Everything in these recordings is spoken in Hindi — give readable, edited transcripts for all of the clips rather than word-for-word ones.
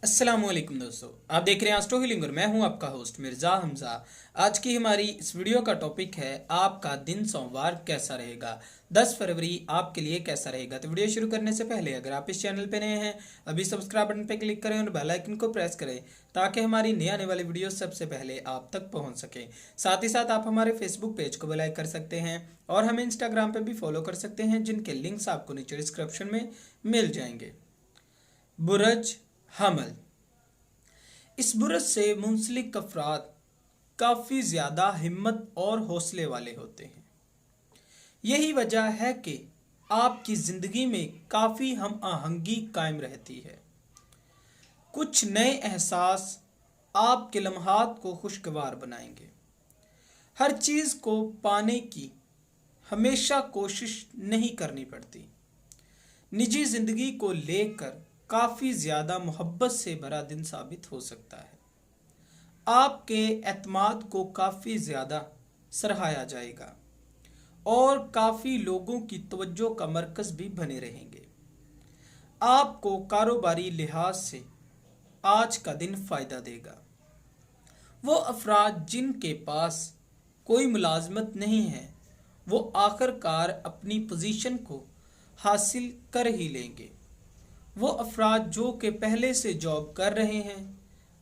अस्सलामुअलैकुम दोस्तों, आप देख रहे हैं एस्ट्रो हीलिंग और मैं हूं आपका होस्ट मिर्ज़ा हमजा। आज की हमारी इस वीडियो का टॉपिक है आपका दिन सोमवार कैसा रहेगा। 10 फरवरी आपके लिए कैसा रहेगा। तो वीडियो शुरू करने से पहले अगर आप इस चैनल पे नए हैं अभी सब्सक्राइब बटन पे क्लिक करें और बेल आइकन को प्रेस करें ताकि हमारी नई आने वाली वीडियो सबसे पहले आप तक पहुँच सके। साथ ही साथ आप हमारे फेसबुक पेज को भी लाइक कर सकते हैं और हमें इंस्टाग्राम पर भी फॉलो कर सकते हैं, जिनके लिंक्स आपको नीचे डिस्क्रिप्शन में मिल जाएंगे। बुरज हमल। इस बुरज से मुंसलिक अफराद काफ़ी ज़्यादा हिम्मत और हौसले वाले होते हैं। यही वजह है कि आपकी ज़िंदगी में काफ़ी हम आहंगी कायम रहती है। कुछ नए एहसास आपके लम्हात को खुशगवार बनाएंगे। हर चीज़ को पाने की हमेशा कोशिश नहीं करनी पड़ती। निजी ज़िंदगी को लेकर काफ़ी ज़्यादा मोहब्बत से भरा दिन साबित हो सकता है। आपके एतमाद को काफ़ी ज़्यादा सराहा जाएगा और काफ़ी लोगों की तवज्जो का मरकज़ भी बने रहेंगे। आपको कारोबारी लिहाज से आज का दिन फ़ायदा देगा। वो अफराद जिनके पास कोई मुलाजमत नहीं है वो आखिरकार अपनी पोजीशन को हासिल कर ही लेंगे। वो अफराद जो कि पहले से जॉब कर रहे हैं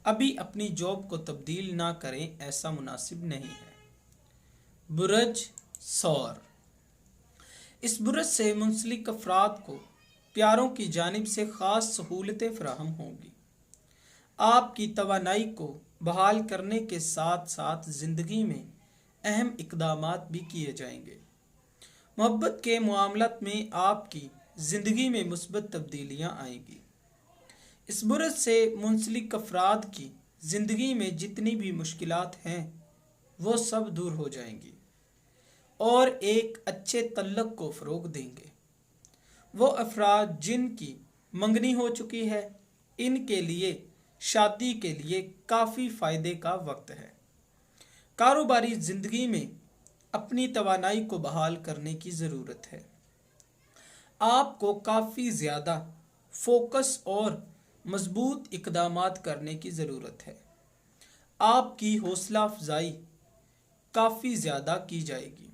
अभी अपनी जॉब को तब्दील ना करें, ऐसा मुनासिब नहीं है। बुरज सौर। इस बुरज से मुंसलिक अफराद को प्यारों की जानिब से ख़ास सहूलतें फराहम होंगी। आपकी तवानाई को बहाल करने के साथ साथ ज़िंदगी में अहम इक़दामात भी किए जाएंगे। मोहब्बत के मामलात में आपकी ज़िंदगी में मुस्बत तब्दीलियाँ आएंगी। इस बुरज से मुंसलिक अफराद की ज़िंदगी में जितनी भी मुश्किलात हैं वो सब दूर हो जाएंगी और एक अच्छे तल्लक को फ़रोग देंगे। वो अफराद जिनकी मंगनी हो चुकी है इनके लिए शादी के लिए काफ़ी फ़ायदे का वक्त है। कारोबारी ज़िंदगी में अपनी तवानाई को बहाल करने की ज़रूरत है। आपको काफ़ी ज़्यादा फोकस और मजबूत इक़दामात करने की ज़रूरत है। आपकी हौसला अफजाई काफ़ी ज़्यादा की जाएगी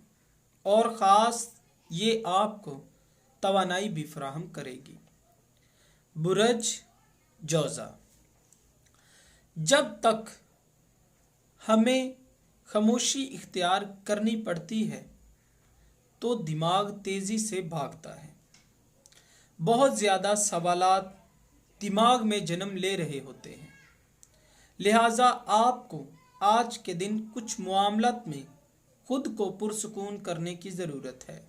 और ख़ास ये आपको तवानाई भी फराहम करेगी। बुरज जौज़ा। जब तक हमें खामोशी इख्तियार करनी पड़ती है तो दिमाग तेज़ी से भागता है। बहुत ज़्यादा सवालात दिमाग में जन्म ले रहे होते हैं, लिहाजा आपको आज के दिन कुछ मामलात में खुद को पुरसुकून करने की ज़रूरत है।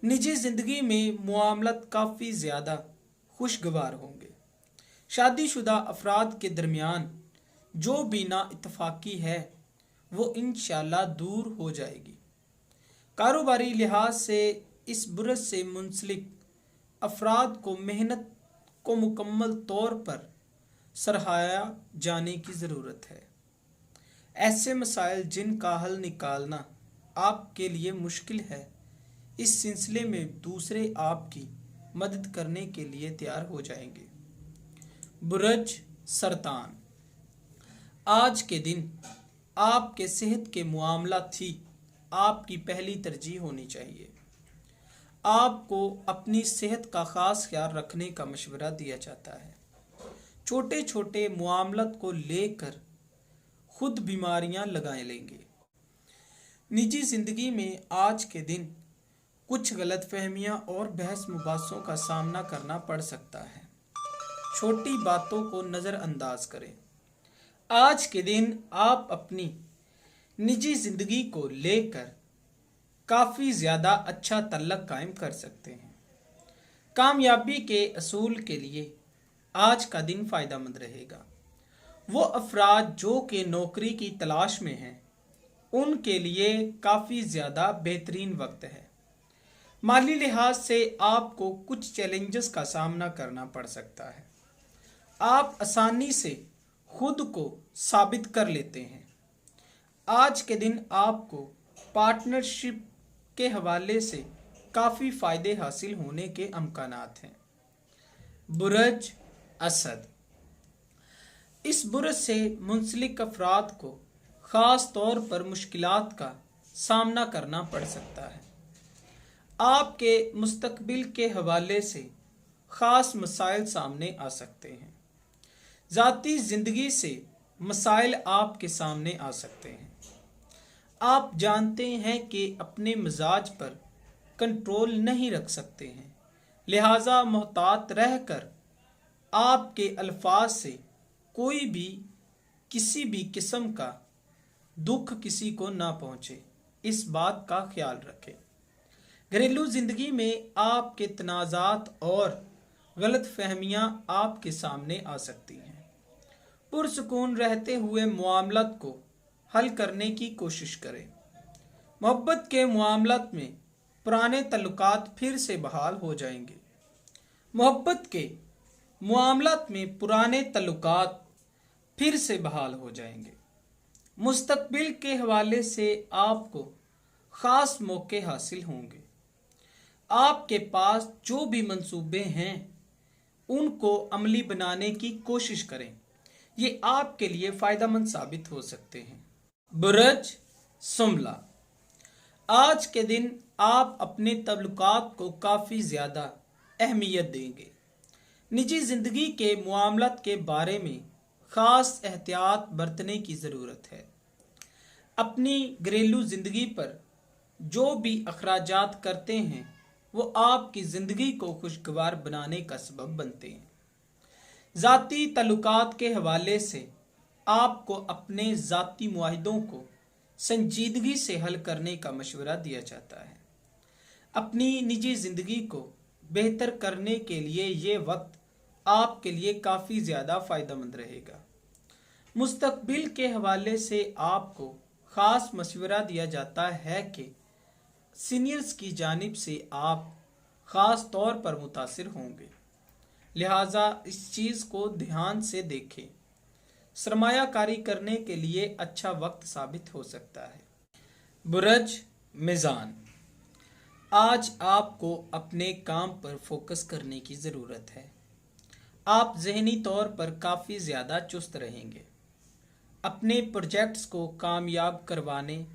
निजी ज़िंदगी में मामलात काफ़ी ज़्यादा खुशगवार होंगे। शादीशुदा अफराद के दरमियान जो भी नाइत्तफाकी है वो इंशाअल्लाह दूर हो जाएगी। कारोबारी लिहाज से इस बुरज से मुंसलिक अफराद को मेहनत को मुकम्मल तौर पर सराहाया जाने की ज़रूरत है। ऐसे मसाइल जिनका हल निकालना आपके लिए मुश्किल है, इस सिलसिले में दूसरे आपकी मदद करने के लिए तैयार हो जाएंगे। बुरज सरतान। आज के दिन आपके सेहत के मामला थी आपकी पहली तरजीह होनी चाहिए। आपको अपनी सेहत का ख़ास ख्याल रखने का मशवरा दिया जाता है। छोटे छोटे मामलात को लेकर खुद बीमारियां लगाए लेंगे। निजी ज़िंदगी में आज के दिन कुछ गलतफहमियां और बहस मुबासों का सामना करना पड़ सकता है। छोटी बातों को नज़रअंदाज करें। आज के दिन आप अपनी निजी ज़िंदगी को लेकर काफ़ी ज़्यादा अच्छा तल्लक कायम कर सकते हैं। कामयाबी के असूल के लिए आज का दिन फ़ायदेमंद रहेगा। वो अफराद जो कि नौकरी की तलाश में हैं उनके लिए काफ़ी ज़्यादा बेहतरीन वक्त है। माली लिहाज से आपको कुछ चैलेंजेस का सामना करना पड़ सकता है। आप आसानी से खुद को साबित कर लेते हैं। आज के दिन आपको पार्टनरशिप के हवाले से काफ़ी फ़ायदे हासिल होने के अमकानात हैं। बुरज असद। इस बुरज से मुंसलिक अफराद को ख़ास तौर पर मुश्किलात का सामना करना पड़ सकता है। आपके मुस्तकबिल के हवाले से ख़ास मसाइल सामने आ सकते हैं। ज़ाती ज़िंदगी से मसाइल आपके सामने आ सकते हैं। आप जानते हैं कि अपने मिजाज पर कंट्रोल नहीं रख सकते हैं, लिहाजा मोहतात रहकर आपके अल्फाज से कोई भी किसी भी किस्म का दुख किसी को ना पहुंचे, इस बात का ख्याल रखें। घरेलू ज़िंदगी में आपके तनाज़ात और गलत फहमियाँ आपके सामने आ सकती हैं। पुरसुकून रहते हुए मामलात को हल करने की कोशिश करें। मोहब्बत के मामलात में पुराने तल्लुकात फिर से बहाल हो जाएंगे। मोहब्बत के मामलात में पुराने तल्लुकात फिर से बहाल हो जाएंगे। मुस्तकबिल के हवाले से आपको ख़ास मौके हासिल होंगे। आपके पास जो भी मंसूबे हैं उनको अमली बनाने की कोशिश करें, ये आपके लिए फ़ायदेमंद साबित हो सकते हैं। बुरज सुमला, आज के दिन आप अपने तल्लुकात को काफ़ी ज़्यादा अहमियत देंगे। निजी ज़िंदगी के मामलात के बारे में ख़ास एहतियात बरतने की ज़रूरत है। अपनी घरेलू ज़िंदगी पर जो भी अखराजात करते हैं वो आपकी ज़िंदगी को खुशगवार बनाने का सबब बनते हैं। ज़ाती तल्लुकात के हवाले से आपको अपने ज़ाती मुआहिदों को संजीदगी से हल करने का मशवरा दिया जाता है। अपनी निजी ज़िंदगी को बेहतर करने के लिए ये वक्त आपके लिए काफ़ी ज़्यादा फ़ायदेमंद रहेगा। मुस्तकबिल के हवाले से आपको ख़ास मशवरा दिया जाता है कि सीनियर्स की जानिब से आप ख़ास तौर पर मुतासिर होंगे, लिहाजा इस चीज़ को ध्यान से देखें। सरमायाकारी करने के लिए अच्छा वक्त साबित हो सकता है। बुरज मीज़ान, आज आपको अपने काम पर फोकस करने की ज़रूरत है। आप ज़हनी तौर पर काफ़ी ज़्यादा चुस्त रहेंगे। अपने प्रोजेक्ट्स को कामयाब करवाने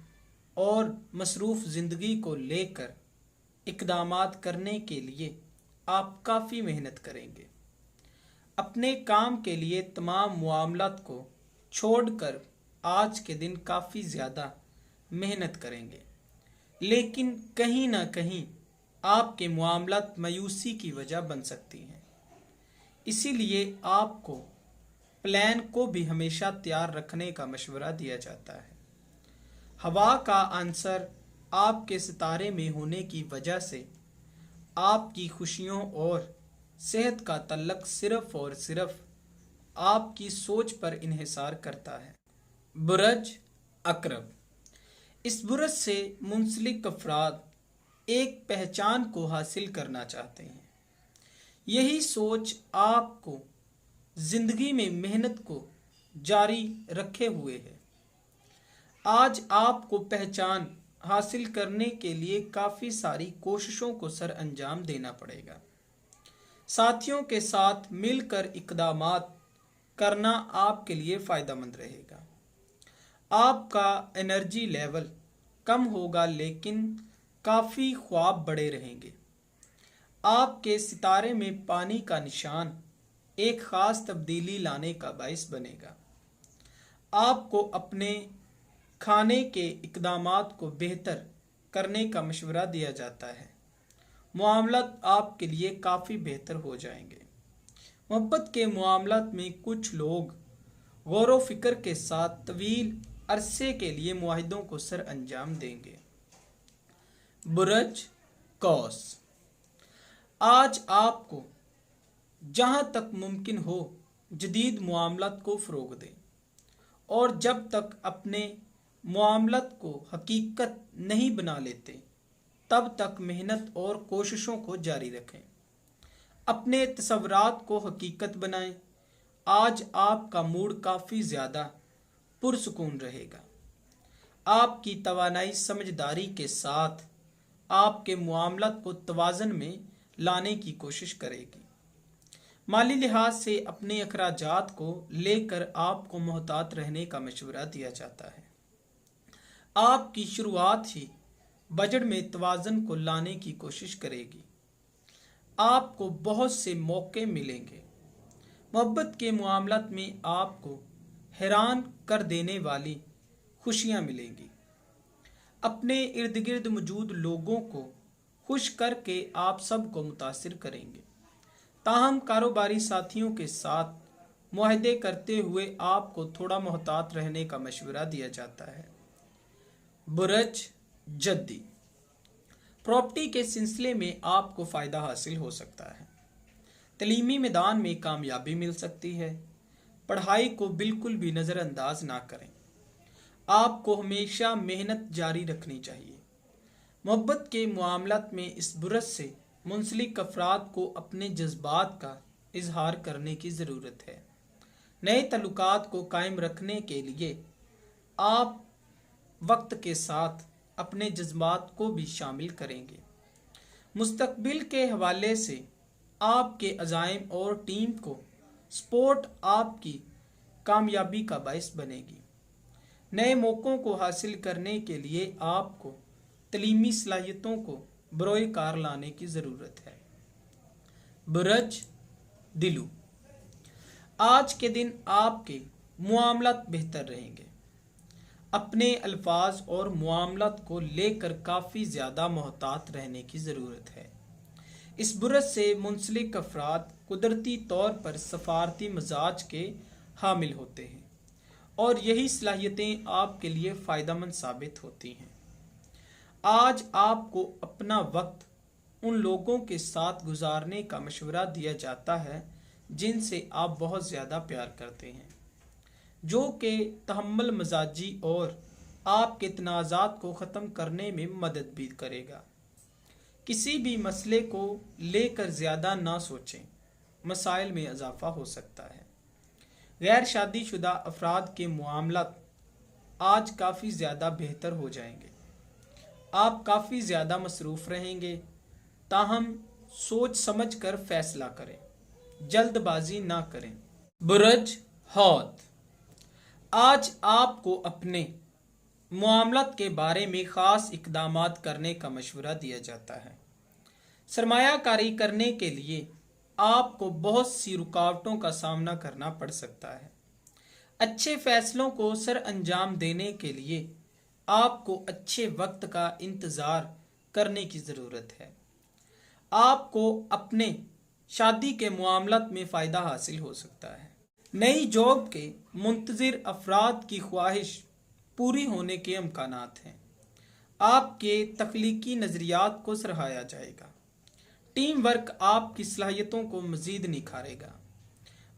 और मसरूफ़ ज़िंदगी को लेकर इक़दामात करने के लिए आप काफ़ी मेहनत करेंगे। अपने काम के लिए तमाम मामलात को छोड़कर आज के दिन काफ़ी ज़्यादा मेहनत करेंगे, लेकिन कहीं ना कहीं आपके मामलात मायूसी की वजह बन सकती हैं। इसीलिए आपको प्लान को भी हमेशा तैयार रखने का मशवरा दिया जाता है। हवा का आंसर आपके सितारे में होने की वजह से आपकी खुशियों और सेहत का तल्लक सिर्फ और सिर्फ आपकी सोच पर इन्हिसार करता है। बुरज अकरब, इस बुरज से मुंसलिक अफराद एक पहचान को हासिल करना चाहते हैं। यही सोच आपको ज़िंदगी में मेहनत को जारी रखे हुए है। आज आपको पहचान हासिल करने के लिए काफ़ी सारी कोशिशों को सर अंजाम देना पड़ेगा। साथियों के साथ मिलकर इक़दामात करना आपके लिए फ़ायदेमंद रहेगा। आपका एनर्जी लेवल कम होगा, लेकिन काफ़ी ख्वाब बड़े रहेंगे। आपके सितारे में पानी का निशान एक ख़ास तब्दीली लाने का बाइस बनेगा। आपको अपने खाने के इक़दामात को बेहतर करने का मशवरा दिया जाता है। मामलात आपके लिए काफ़ी बेहतर हो जाएंगे। मोहब्बत के मामलात में कुछ लोग गौर व फिक्र के साथ तवील अरसे के लिए मुआहिदों को सर अंजाम देंगे। बुरज कौस, आज आपको जहां तक मुमकिन हो जदीद मामलात को फ़रोग़ दें और जब तक अपने मामलात को हकीकत नहीं बना लेते तब तक मेहनत और कोशिशों को जारी रखें। अपने तसव्वुरात को हकीकत बनाएं। आज आपका मूड काफ़ी ज़्यादा पुरसुकून रहेगा। आपकी तवानाई समझदारी के साथ आपके मामलात को तवाज़न में लाने की कोशिश करेगी। माली लिहाज से अपने अखराजात को लेकर आपको मोहतात रहने का मशवरा दिया जाता है। आपकी शुरुआत ही बजट में तवाज़ुन को लाने की कोशिश करेगी। आपको बहुत से मौके मिलेंगे। मोहब्बत के मामलात में आपको हैरान कर देने वाली खुशियां मिलेंगी। अपने इर्द गिर्द मौजूद लोगों को खुश करके आप सबको मुतासिर करेंगे। ताहम कारोबारी साथियों के साथ मुआहदे करते हुए आपको थोड़ा मोहतात रहने का मशवरा दिया जाता है। बुरज जद्दी, प्रॉपर्टी के सिलसिले में आपको फ़ायदा हासिल हो सकता है। तलीमी मैदान में कामयाबी मिल सकती है। पढ़ाई को बिल्कुल भी नज़रअंदाज ना करें। आपको हमेशा मेहनत जारी रखनी चाहिए। मोहब्बत के मामलात में इस बुरज से मुंसलिक अफराद को अपने जज्बात का इजहार करने की ज़रूरत है। नए तल्लुकात को कायम रखने के लिए आप वक्त के साथ अपने जज्बात को भी शामिल करेंगे। मुस्तकबिल के हवाले से आपके अज़ाइम और टीम को सपोर्ट आपकी कामयाबी का बाइस बनेगी। नए मौक़ों को हासिल करने के लिए आपको तलीमी सलाहियतों को बरोए कार लाने की ज़रूरत है। बुरज दिलू, आज के दिन आपके मामलात बेहतर रहेंगे। अपने अल्फाज और मामलात को लेकर काफ़ी ज़्यादा मोहतात रहने की ज़रूरत है। इस बुरज से मुंसलिक अफराद कुदरती तौर पर सफारती मिजाज के हामिल होते हैं और यही सलाहियतें आपके लिए फ़ायदेमंद साबित होती हैं। आज आपको अपना वक्त उन लोगों के साथ गुजारने का मशवरा दिया जाता है जिनसे आप बहुत ज़्यादा प्यार करते हैं, जो कि तहम्मुल मजाजी और आपके तनाज़ात को ख़त्म करने में मदद भी करेगा। किसी भी मसले को लेकर ज़्यादा ना सोचें, मसाइल में इजाफ़ा हो सकता है। गैर शादीशुदा अफराद के मामलात आज काफ़ी ज़्यादा बेहतर हो जाएंगे। आप काफ़ी ज़्यादा मसरूफ़ रहेंगे। ताहम सोच समझ कर फैसला करें, जल्दबाजी ना करें। बुरज हौद, आज आपको अपने मामलात के बारे में ख़ास इक़दामात करने का मशवरा दिया जाता है। सरमायाकारी करने के लिए आपको बहुत सी रुकावटों का सामना करना पड़ सकता है। अच्छे फैसलों को सर अंजाम देने के लिए आपको अच्छे वक्त का इंतज़ार करने की ज़रूरत है। आपको अपने शादी के मामलात में फ़ायदा हासिल हो सकता है। नई जॉब के मुंतज़िर अफराद की ख्वाहिश पूरी होने के इम्कानात हैं। आपके तख्लीकी नज़रियात को सराहा जाएगा। टीम वर्क आपकी सलाहियतों को मज़ीद निखारेगा।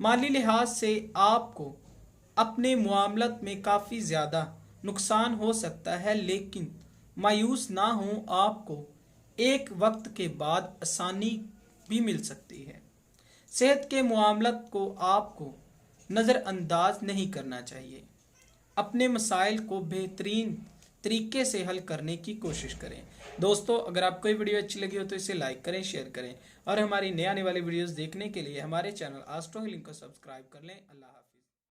माली लिहाज से आपको अपने मामलात में काफ़ी ज़्यादा नुकसान हो सकता है, लेकिन मायूस ना हों। आपको एक वक्त के बाद आसानी भी मिल सकती है। सेहत के मामलात को आपको नज़रअंदाज नहीं करना चाहिए। अपने मसाइल को बेहतरीन तरीके से हल करने की कोशिश करें। दोस्तों, अगर आपको ये वीडियो अच्छी लगी हो तो इसे लाइक करें, शेयर करें और हमारी नए आने वाली वीडियोस देखने के लिए हमारे चैनल एस्ट्रो हीलिंग को सब्सक्राइब कर लें। अल्लाह हाफ़िज़।